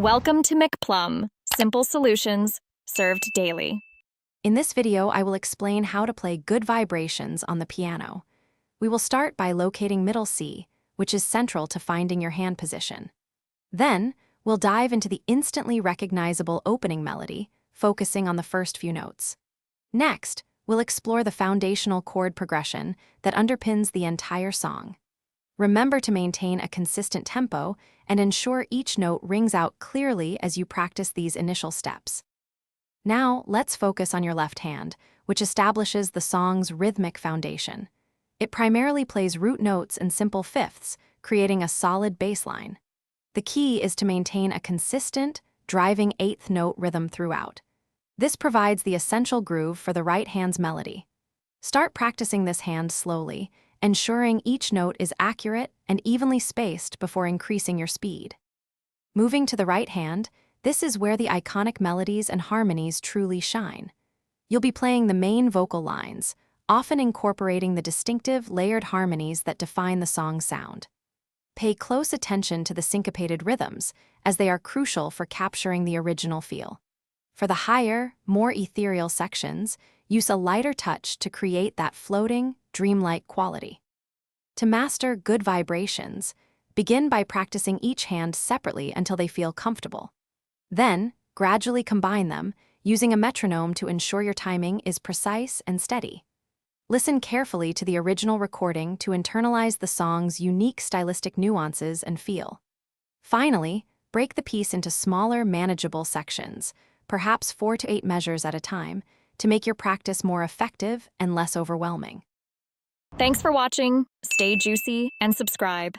Welcome to McPlum, simple solutions served daily. In this video, I will explain how to play good vibrations on the piano. We will start by locating middle C, which is central to finding your hand position. Then, we'll dive into the instantly recognizable opening melody, focusing on the first few notes. Next, we'll explore the foundational chord progression that underpins the entire song. Remember to maintain a consistent tempo and ensure each note rings out clearly as you practice these initial steps. Now, let's focus on your left hand, which establishes the song's rhythmic foundation. It primarily plays root notes and simple fifths, creating a solid bass line. The key is to maintain a consistent, driving eighth note rhythm throughout. This provides the essential groove for the right hand's melody. Start practicing this hand slowly, ensuring each note is accurate and evenly spaced before increasing your speed. Moving to the right hand, this is where the iconic melodies and harmonies truly shine. You'll be playing the main vocal lines, often incorporating the distinctive, layered harmonies that define the song's sound. Pay close attention to the syncopated rhythms, as they are crucial for capturing the original feel. For the higher, more ethereal sections, use a lighter touch to create that floating, dreamlike quality. To master good vibrations, begin by practicing each hand separately until they feel comfortable. Then, gradually combine them, using a metronome to ensure your timing is precise and steady. Listen carefully to the original recording to internalize the song's unique stylistic nuances and feel. Finally, break the piece into smaller, manageable sections, perhaps 4 to 8 measures at a time, to make your practice more effective and less overwhelming. Thanks for watching, stay juicy, and subscribe.